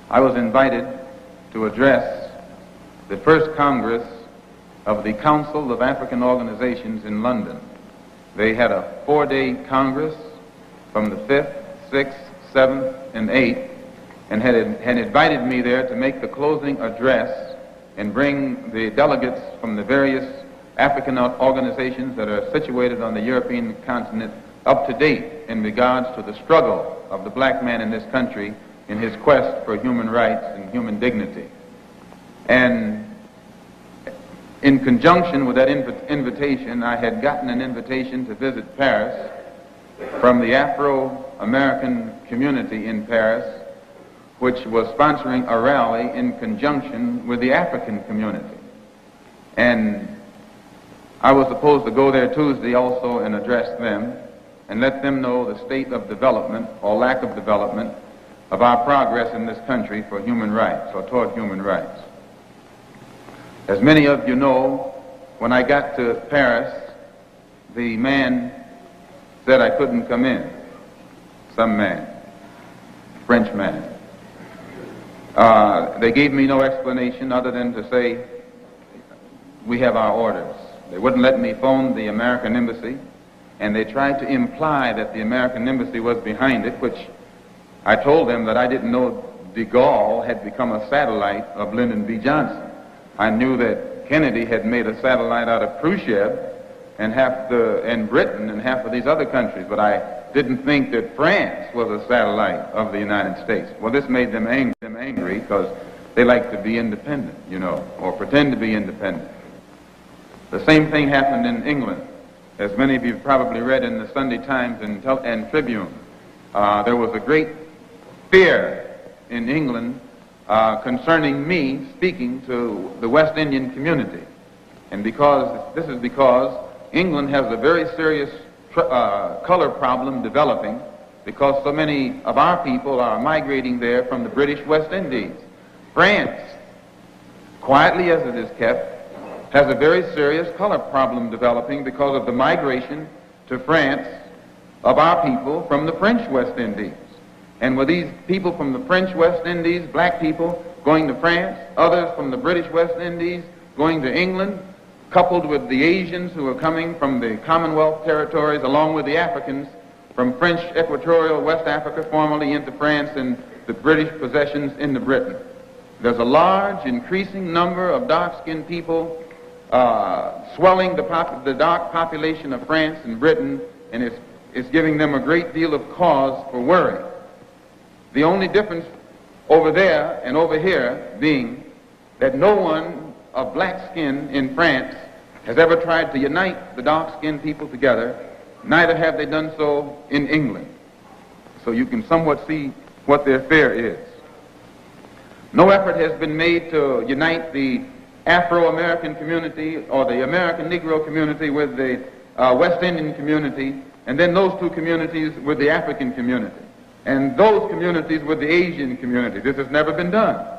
I was invited to address the first Congress of the Council of African Organizations in London. They had a 4-day Congress from the 5th, 6th, 7th, and 8th, and had invited me there to make the closing address and bring the delegates from the various African organizations that are situated on the European continent up to date in regards to the struggle of the black man in this country in his quest for human rights and human dignity. And in conjunction with that invitation, I had gotten an invitation to visit Paris from the Afro-American community in Paris, which was sponsoring a rally in conjunction with the African community. And I was supposed to go there Tuesday also and address them and let them know the state of development or lack of development of our progress in this country for human rights or toward human rights. As many of you know, when I got to Paris, the man said I couldn't come in. Some man, French man. They gave me no explanation other than to say, we have our orders. They wouldn't let me phone the American embassy, and they tried to imply that the American embassy was behind it, which I told them that I didn't know de Gaulle had become a satellite of Lyndon B. Johnson. I knew that Kennedy had made a satellite out of Khrushchev and Britain and half of these other countries, but I didn't think that France was a satellite of the United States. Well, this made them angry because they like to be independent, you know, or pretend to be independent. The same thing happened in England. As many of you probably read in the Sunday Times and Tribune, there was a great fear in England concerning me speaking to the West Indian community. And this is because England has a very serious color problem developing because so many of our people are migrating there from the British West Indies. France, quietly as it is kept, has a very serious color problem developing because of the migration to France of our people from the French West Indies. And with these people from the French West Indies, black people going to France, others from the British West Indies going to England, coupled with the Asians who are coming from the Commonwealth territories, along with the Africans from French Equatorial West Africa, formerly into France, and the British possessions into Britain. There's a large, increasing number of dark-skinned people swelling the dark population of France and Britain, and it's giving them a great deal of cause for worry. The only difference over there and over here being that no one of black skin in France has ever tried to unite the dark-skinned people together, neither have they done so in England. So you can somewhat see what their fear is. No effort has been made to unite the Afro-American community or the American Negro community with the West Indian community, and then those two communities with the African community, and those communities with the Asian community. This has never been done.